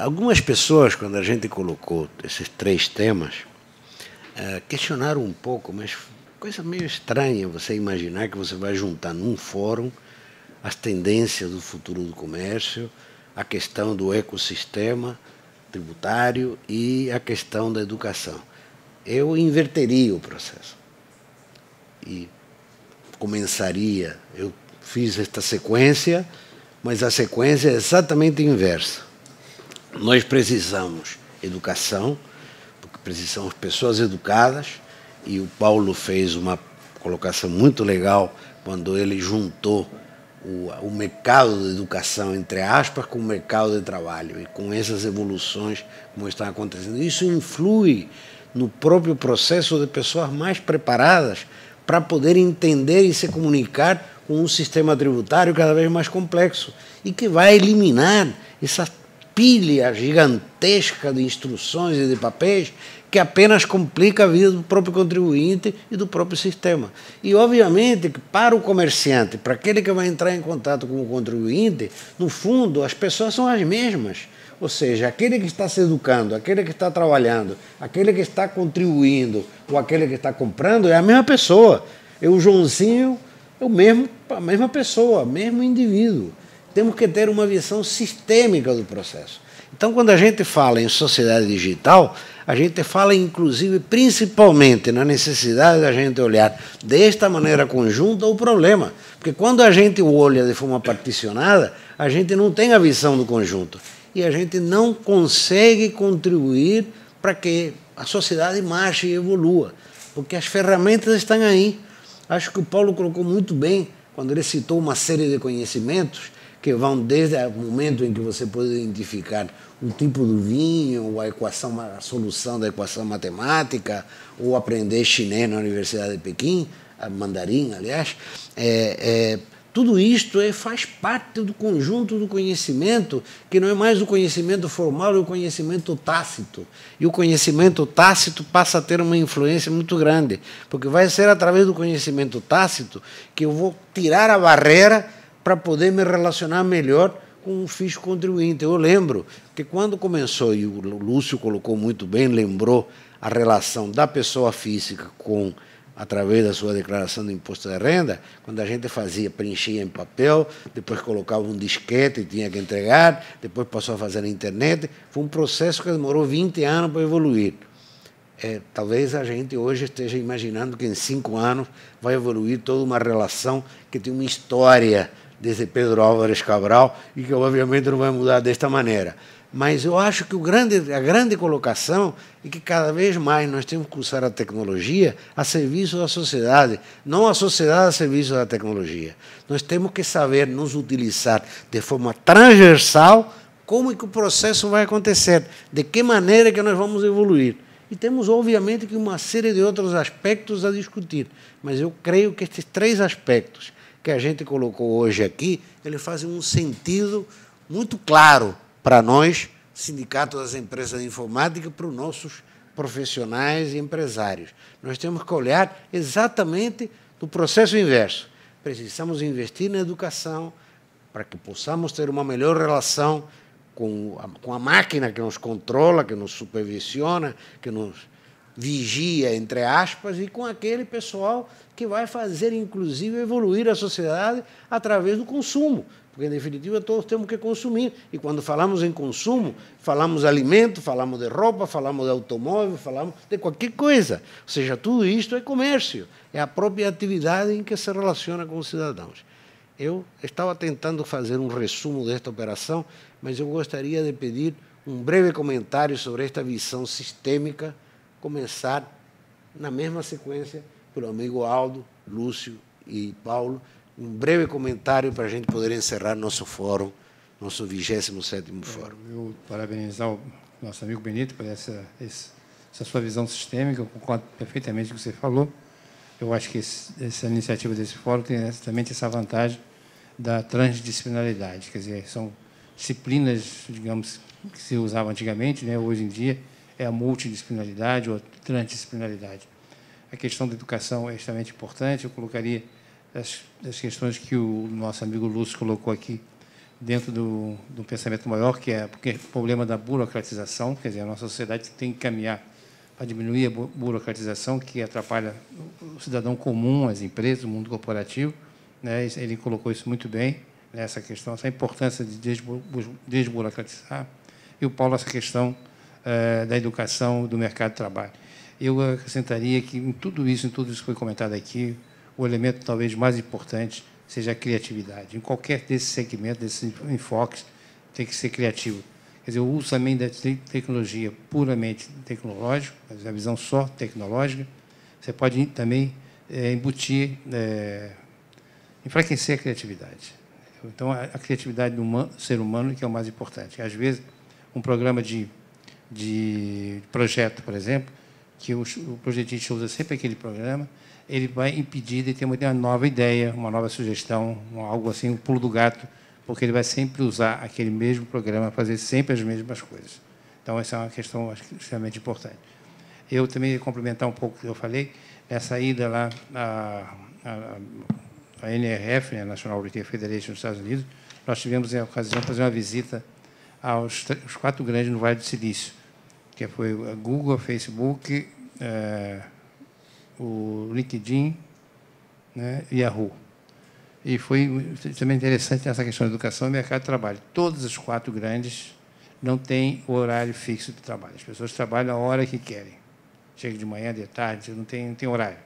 Algumas pessoas, quando a gente colocou esses três temas, questionaram um pouco, mas coisa meio estranha você imaginar que você vai juntar num fórum as tendências do futuro do comércio, a questão do ecossistema tributário e a questão da educação. Eu inverteria o processo e começaria, eu fiz esta sequência, mas a sequência é exatamente inversa. Nós precisamos educação, porque precisamos de pessoas educadas, e o Paulo fez uma colocação muito legal quando ele juntou o mercado de educação, entre aspas, com o mercado de trabalho, e com essas evoluções como estão acontecendo. Isso influi no próprio processo de pessoas mais preparadas para poder entender e se comunicar com um sistema tributário cada vez mais complexo e que vai eliminar essa pilha gigantesca de instruções e de papéis que apenas complica a vida do próprio contribuinte e do próprio sistema. E, obviamente, que para o comerciante, para aquele que vai entrar em contato com o contribuinte, no fundo, as pessoas são as mesmas. Ou seja, aquele que está se educando, aquele que está trabalhando, aquele que está contribuindo ou aquele que está comprando é a mesma pessoa. O Joãozinho é a mesma pessoa, o mesmo indivíduo. Temos que ter uma visão sistêmica do processo. Então, quando a gente fala em sociedade digital, a gente fala, inclusive, principalmente na necessidade da gente olhar desta maneira conjunta o problema. Porque quando a gente olha de forma particionada, a gente não tem a visão do conjunto. E a gente não consegue contribuir para que a sociedade marche e evolua. Porque as ferramentas estão aí. Acho que o Paulo colocou muito bem quando ele citou uma série de conhecimentos que vão desde o momento em que você pode identificar um tipo de vinho, ou a solução da equação matemática, ou aprender chinês na Universidade de Pequim, mandarim, aliás. Tudo isto faz parte do conjunto do conhecimento, que não é mais o conhecimento formal, é o conhecimento tácito. E o conhecimento tácito passa a ter uma influência muito grande, porque vai ser através do conhecimento tácito que eu vou tirar a barreira para poder me relacionar melhor com o fisco contribuinte. Eu lembro que quando começou, e o Lúcio colocou muito bem, lembrou a relação da pessoa física através da sua declaração de imposto de renda, quando a gente preenchia em papel, depois colocava um disquete e tinha que entregar, depois passou a fazer na internet, foi um processo que demorou 20 anos para evoluir. Talvez a gente hoje esteja imaginando que em 5 anos vai evoluir toda uma relação que tem uma história desde Pedro Álvares Cabral e que obviamente não vai mudar desta maneira. Mas eu acho que a grande colocação é que cada vez mais nós temos que usar a tecnologia a serviço da sociedade, não a sociedade a serviço da tecnologia. Nós temos que saber nos utilizar de forma transversal como é que o processo vai acontecer, de que maneira que nós vamos evoluir. E temos, obviamente, que uma série de outros aspectos a discutir, mas eu creio que estes 3 aspectos que a gente colocou hoje aqui, eles fazem um sentido muito claro para nós, Sindicato das Empresas de Informática, para os nossos profissionais e empresários. Nós temos que olhar exatamente no processo inverso. Precisamos investir na educação para que possamos ter uma melhor relação com a máquina que nos controla, que nos supervisiona, que nos vigia, entre aspas, e com aquele pessoal que vai fazer, inclusive, evoluir a sociedade através do consumo. Porque, em definitiva, todos temos que consumir. E, quando falamos em consumo, falamos de alimento, falamos de roupa, falamos de automóvel, falamos de qualquer coisa. Ou seja, tudo isto é comércio. É a própria atividade em que se relaciona com os cidadãos. Eu estava tentando fazer um resumo desta operação, mas eu gostaria de pedir um breve comentário sobre esta visão sistêmica, começar na mesma sequência pelo amigo Aldo, Lúcio e Paulo, um breve comentário para a gente poder encerrar nosso fórum, nosso 27º fórum. Eu parabenizar o nosso amigo Benito por essa sua visão sistêmica, eu concordo perfeitamente com o que você falou. Eu acho que essa iniciativa desse fórum tem exatamente essa vantagem da transdisciplinaridade, quer dizer, são disciplinas, digamos, que se usavam antigamente, né, hoje em dia, é a multidisciplinaridade ou a transdisciplinaridade. A questão da educação é extremamente importante. Eu colocaria as questões que o nosso amigo Lúcio colocou aqui dentro do pensamento maior, que é porque o problema da burocratização, quer dizer, a nossa sociedade tem que caminhar para diminuir a burocratização, que atrapalha o cidadão comum, as empresas, o mundo corporativo, né? Ele colocou isso muito bem, né? Essa questão, essa importância de desburocratizar, e o Paulo, essa questão da educação, do mercado de trabalho. Eu acrescentaria que, em tudo isso que foi comentado aqui, o elemento talvez mais importante seja a criatividade. Em qualquer desses segmentos, desses enfoques, tem que ser criativo. Quer dizer, o uso também da tecnologia puramente tecnológica, a visão só tecnológica, você pode também embutir, enfraquecer a criatividade. Então, a criatividade do ser humano que é o mais importante. Às vezes, um programa de projeto, por exemplo, que o projetista usa sempre aquele programa, ele vai impedir de ter uma nova ideia, uma nova sugestão, algo assim, um pulo do gato, porque ele vai sempre usar aquele mesmo programa, fazer sempre as mesmas coisas. Então, essa é uma questão, acho que, extremamente importante. Eu também ia complementar um pouco o que eu falei, nessa ida lá, a NRF, né, National Retail Federation dos Estados Unidos, nós tivemos a ocasião de fazer uma visita aos 4 grandes no Vale do Silício, que foi a Google, a Facebook, o LinkedIn, né, e a Yahoo. E foi também interessante essa questão da educação e mercado de trabalho. Todos os 4 grandes não têm horário fixo de trabalho. As pessoas trabalham a hora que querem. Chega de manhã, de tarde, não tem horário.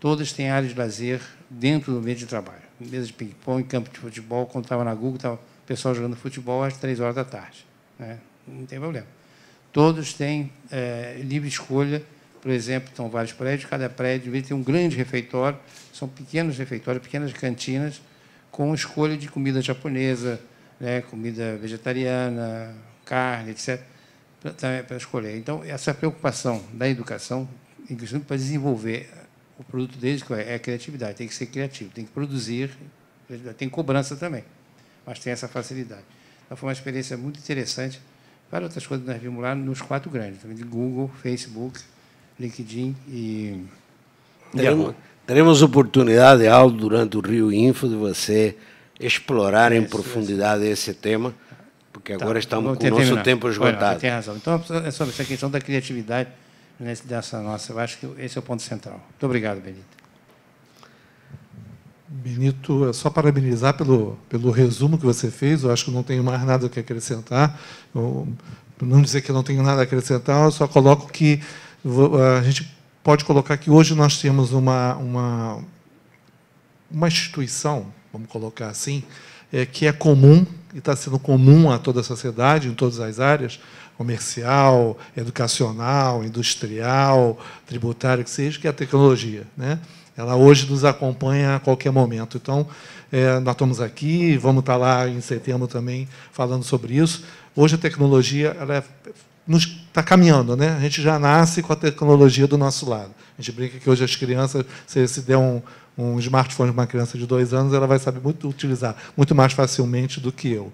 Todas têm áreas de lazer dentro do ambiente de trabalho. Mesa de ping-pong, campo de futebol. Quando estava na Google, estava o pessoal jogando futebol às 3 horas da tarde. Né? Não tem problema. Todos têm livre escolha. Por exemplo, estão vários prédios, cada prédio, em vez de ter um grande refeitório, são pequenos refeitórios, pequenas cantinas, com escolha de comida japonesa, né, comida vegetariana, carne, etc., para escolher. Então, essa preocupação da educação, inclusive para desenvolver o produto deles, que é a criatividade, tem que ser criativo, tem que produzir, tem cobrança também, mas tem essa facilidade. Então, foi uma experiência muito interessante para outras coisas que nós vimos lá nos 4 grandes, também de Google, Facebook, LinkedIn e... Teremos oportunidade, Aldo, durante o Rio Info, de você explorar em profundidade esse tema, porque agora estamos com o nosso tempo esgotado. Tem razão. Então, é sobre essa questão da criatividade dessa nossa. Eu acho que esse é o ponto central. Muito obrigado, Benito. Benito, é só parabenizar pelo resumo que você fez. Eu acho que não tenho mais nada a acrescentar. Para não dizer que eu não tenho nada a acrescentar, eu só coloco que a gente pode colocar que hoje nós temos uma instituição, vamos colocar assim, que é comum e está sendo comum a toda a sociedade, em todas as áreas, comercial, educacional, industrial, tributária, que seja, que é a tecnologia, né? Ela hoje nos acompanha a qualquer momento. Então, nós estamos aqui, vamos estar lá em setembro também falando sobre isso. Hoje a tecnologia ela está caminhando, né? A gente já nasce com a tecnologia do nosso lado. A gente brinca que hoje as crianças, se der um smartphone para uma criança de 2 anos, ela vai saber utilizar muito mais facilmente do que eu.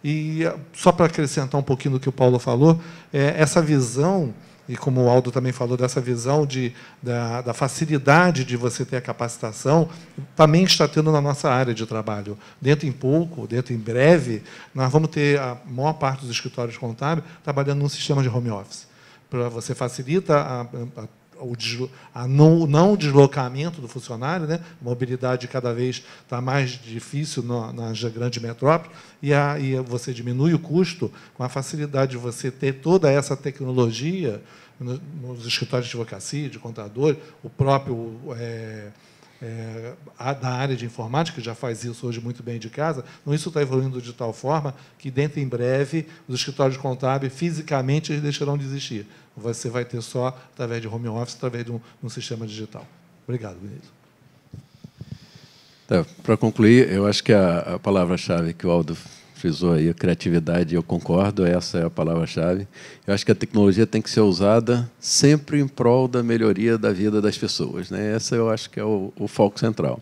E, só para acrescentar um pouquinho do que o Paulo falou, essa visão, e como o Aldo também falou, dessa visão da facilidade de você ter a capacitação, também está tendo na nossa área de trabalho. Dentro em breve, nós vamos ter a maior parte dos escritórios contábeis trabalhando num sistema de home office. Para você facilita o não deslocamento do funcionário, né? A mobilidade cada vez está mais difícil nas grandes metrópoles, e você diminui o custo com a facilidade de você ter toda essa tecnologia nos escritórios de advocacia, de contador, o próprio da área de informática, que já faz isso hoje muito bem de casa. Então, isso está evoluindo de tal forma que, dentro em breve, os escritórios contábeis, fisicamente, eles deixarão de existir. Você vai ter só através de home office, através de um sistema digital. Obrigado, Benito. Tá, para concluir, eu acho que a palavra-chave que o Aldo frisou aí, a criatividade, eu concordo, essa é a palavra-chave. Eu acho que a tecnologia tem que ser usada sempre em prol da melhoria da vida das pessoas, né? Essa eu acho que é o foco central.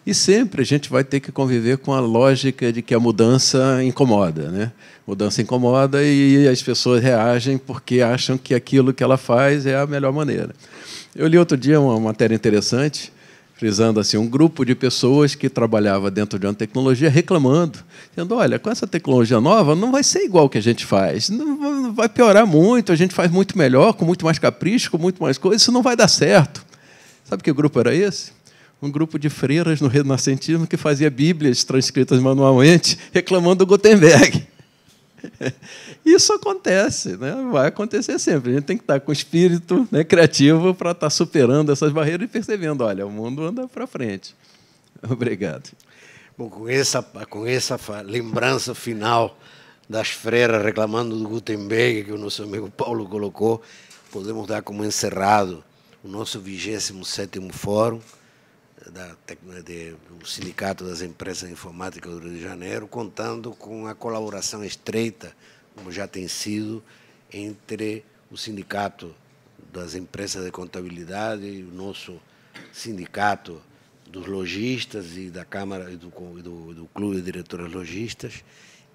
E sempre a gente vai ter que conviver com a lógica de que a mudança incomoda, né? Mudança incomoda e as pessoas reagem porque acham que aquilo que ela faz é a melhor maneira. Eu li outro dia uma matéria interessante frisando assim, um grupo de pessoas que trabalhava dentro de uma tecnologia reclamando, dizendo, olha, com essa tecnologia nova não vai ser igual que a gente faz, não vai piorar muito, a gente faz muito melhor, com muito mais capricho, com muito mais coisa, isso não vai dar certo. Sabe que grupo era esse? Um grupo de freiras no renascentismo que fazia bíblias transcritas manualmente, reclamando do Gutenberg. Isso acontece, né? Vai acontecer sempre. A gente tem que estar com o espírito, né, criativo para estar superando essas barreiras e percebendo, olha, o mundo anda para frente. Obrigado. Bom, com essa lembrança final das freiras reclamando do Gutenberg que o nosso amigo Paulo colocou, podemos dar como encerrado o nosso 27º Fórum do Sindicato das Empresas Informáticas do Rio de Janeiro, contando com a colaboração estreita, como já tem sido, entre o Sindicato das Empresas de Contabilidade e o nosso Sindicato dos Lojistas e da Câmara e do Clube de Diretores Lojistas.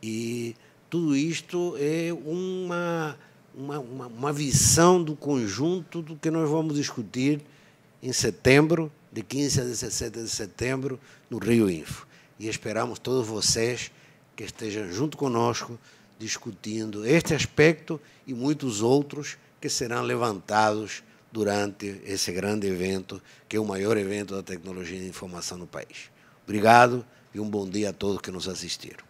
E tudo isto é uma visão do conjunto do que nós vamos discutir em setembro, de 15 a 17 de setembro, no Rio Info. E esperamos todos vocês que estejam junto conosco, discutindo este aspecto e muitos outros que serão levantados durante esse grande evento, que é o maior evento da tecnologia de informação no país. Obrigado e um bom dia a todos que nos assistiram.